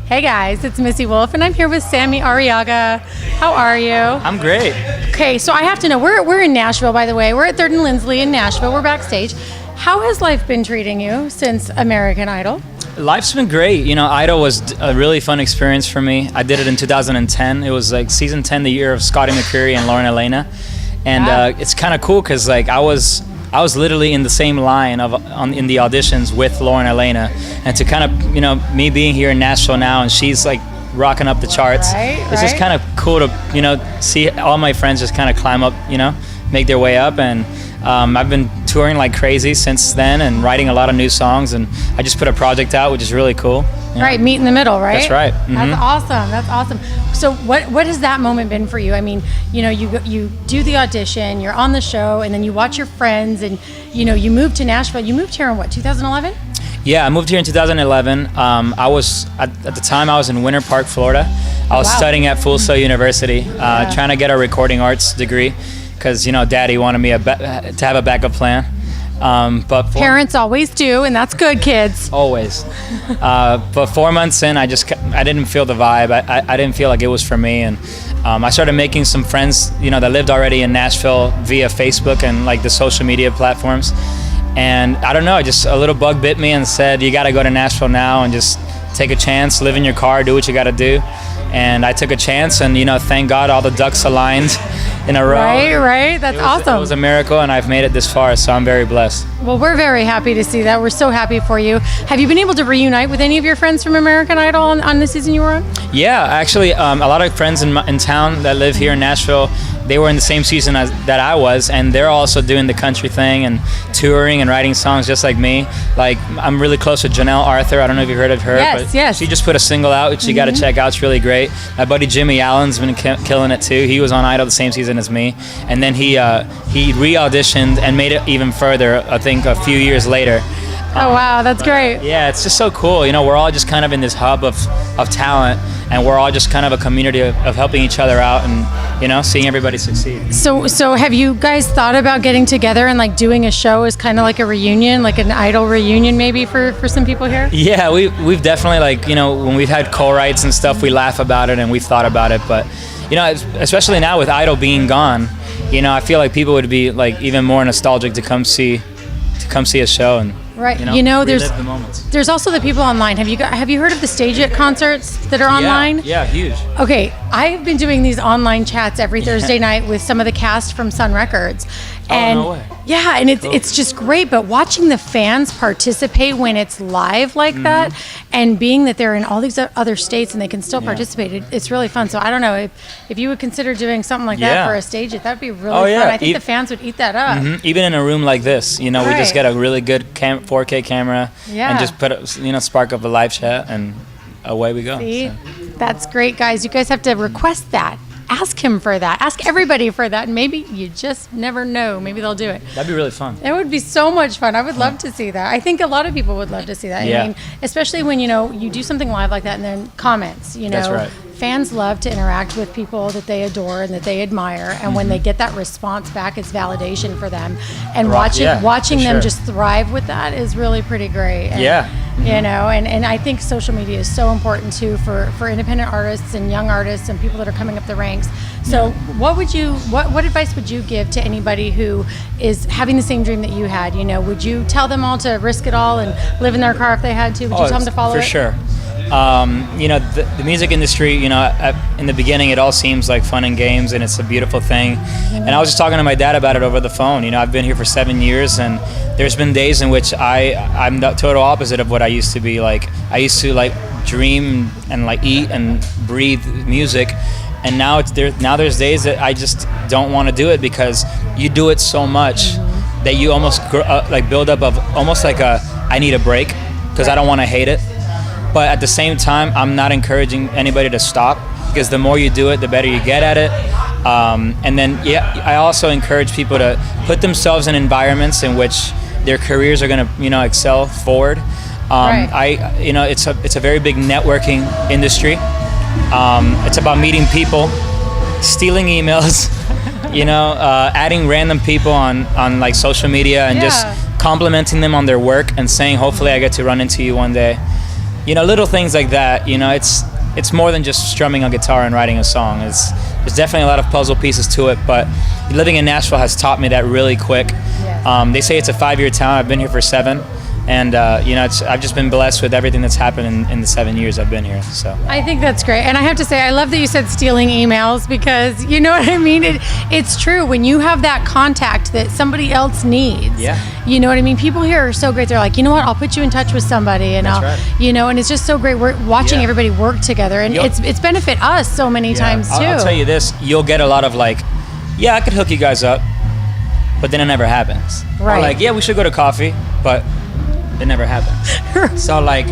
Hey guys, it's Missy Wolf, and I'm here with Sammy Arriaga. How are you? I'm great. Okay, so I have to know, we're in Nashville, by the way. We're at 3rd and Lindsley in Nashville. We're backstage. How has life been treating you since American Idol? Life's been great. You know, Idol was a really fun experience for me. I did it in 2010. It was like season 10, the year of Scotty McCreery and Lauren Elena. And it's kind of cool because like I was literally in the same line in the auditions with Lauren Elena, and to kind of, you know, me being here in Nashville now and she's like rocking up the charts. It's just kind of cool to, you know, see all my friends just kind of climb up, you know, make their way up. And I've been touring like crazy since then and writing a lot of new songs, and I just put a project out, which is really cool. Right, meet in the middle, right? That's right. Mm-hmm. That's awesome. That's awesome. So what has that moment been for you? I mean, you know, you do the audition, you're on the show, and then you watch your friends, and you know, you moved to Nashville. You moved here in what, 2011? Yeah, I moved here in 2011. I was at the time I was in Winter Park, Florida. I was studying at Full Sail University, trying to get a recording arts degree, because, you know, Daddy wanted me to have a backup plan. But parents always do, and that's good, kids. Always. But 4 months in, I didn't feel the vibe. I didn't feel like it was for me, and I started making some friends, you know, that lived already in Nashville via Facebook and like the social media platforms. And I don't know, just a little bug bit me and said, you got to go to Nashville now and just take a chance, live in your car, do what you got to do. And I took a chance, and, you know, thank God all the ducks aligned in a row. Right. That's awesome. It was a miracle, and I've made it this far, so I'm very blessed. Well, we're very happy to see that. We're so happy for you. Have you been able to reunite with any of your friends from American Idol on the season you were on? Yeah, actually, a lot of friends in town that live here in Nashville, they were in the same season that I was, and they're also doing the country thing and touring and writing songs just like me. Like, I'm really close with Janelle Arthur. I don't know if you've heard of her, but she just put a single out, which you got to check out. It's really great. My buddy Jimmy Allen's been killing it too. He was on Idol the same season as me, and then he re-auditioned and made it even further, I think a few years later. Oh wow, that's great. Yeah, it's just so cool. You know, we're all just kind of in this hub of talent, and we're all just kind of a community of helping each other out and, you know, seeing everybody succeed. So have you guys thought about getting together and like doing a show as kind of like a reunion, like an Idol reunion maybe for some people here? Yeah, we've definitely, like, you know, when we've had co-writes and stuff, we laugh about it and we've thought about it. But, you know, especially now with Idol being gone, you know, I feel like people would be like even more nostalgic to come see a show and, right. You know, the there's also the people online. Have you heard of the Stage It concerts that are online? Yeah, huge. Okay, I've been doing these online chats every Thursday night with some of the cast from Sun Records. And no way. Yeah, and it's just great, but watching the fans participate when it's live like that, and being that they're in all these other states and they can still participate, it's really fun. So I don't know if you would consider doing something like that for a Stage It, that'd be really fun. I think the fans would eat that up. Even in a room like this, you know, we just get a really good 4K camera and just put spark up a live chat, and away we go. See? So. That's great, guys. You guys have to request that. Ask him for that. Ask everybody for that. And maybe you just never know. Maybe they'll do it. That'd be really fun. It would be so much fun. I would love to see that. I think a lot of people would love to see that. Yeah. I mean, especially when, you know, you do something live like that and then comments, you know. That's right. Fans love to interact with people that they adore and that they admire, and when they get that response back, it's validation for them. And watching them just thrive with that is really pretty great. And, you know, and I think social media is so important too for independent artists and young artists and people that are coming up the ranks. So what advice would you give to anybody who is having the same dream that you had? You know, would you tell them all to risk it all and live in their car if they had to? Would you tell them to follow it? For sure. You know, the music industry, you know, in the beginning it all seems like fun and games and it's a beautiful thing. And I was just talking to my dad about it over the phone. You know, I've been here for 7 years, and there's been days in which I'm the total opposite of what I used to be. Like, I used to like dream and like eat and breathe music, and now there's days that I just don't want to do it because you do it so much that you almost like build up of almost like I need a break because I don't want to hate it. But at the same time, I'm not encouraging anybody to stop, because the more you do it, the better you get at it. And then, I also encourage people to put themselves in environments in which their careers are going to, you know, excel forward. It's a very big networking industry. It's about meeting people, stealing emails, you know, adding random people on like social media and just complimenting them on their work and saying, hopefully I get to run into you one day. little things like that. It's more than just strumming a guitar and writing a song. There's definitely a lot of puzzle pieces to it, but living in Nashville has taught me that really quick. Yes. They say it's a 5-year town. I've been here for 7. And, I've just been blessed with everything that's happened in the 7 years I've been here. So I think that's great. And I have to say, I love that you said stealing emails, because you know what I mean? It's true. When you have that contact that somebody else needs, you know what I mean? People here are so great. They're like, you know what? I'll put you in touch with somebody. And and it's just so great. We're watching everybody work together. And it's benefit us so many times too. I'll tell you this. You'll get a lot of like, I could hook you guys up. But then it never happens. Right. Or like, we should go to coffee. But it never happens. So like,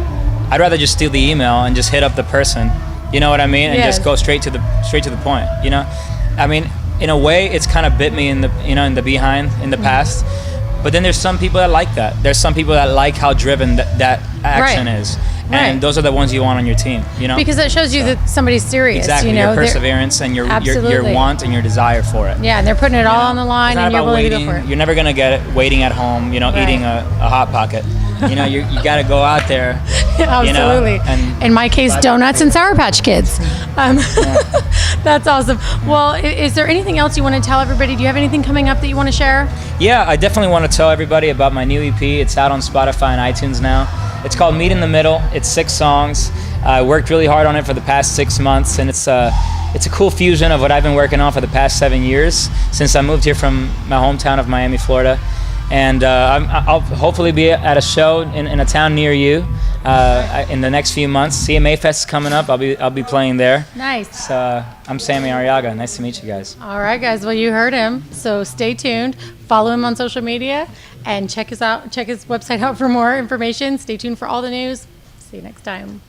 I'd rather just steal the email and just hit up the person, you know what I mean, and just go straight to the point. I mean, in a way, it's kind of bit me in the behind in the past. But then there's some people that like that. There's some people that like how driven that action is, and those are the ones you want on your team. Because it shows you that somebody's serious. Exactly, your perseverance and your want and your desire for it. Yeah, and they're putting it all on the line, and you're willing to go for it. You're never gonna get it waiting at home, eating a Hot Pocket. You got to go out there. Absolutely. In my case, donuts and Sour Patch Kids. That's awesome. Well, is there anything else you want to tell everybody? Do you have anything coming up that you want to share? Yeah, I definitely want to tell everybody about my new EP. It's out on Spotify and iTunes now. It's called Meet in the Middle. It's 6 songs. I worked really hard on it for the past 6 months, and it's a cool fusion of what I've been working on for the past 7 years since I moved here from my hometown of Miami, Florida. And I'll hopefully be at a show in a town near you in the next few months. CMA Fest is coming up. I'll be playing there. Nice. So I'm Sammy Arriaga. Nice to meet you guys. All right, guys. Well, you heard him. So stay tuned. Follow him on social media and check his website out for more information. Stay tuned for all the news. See you next time.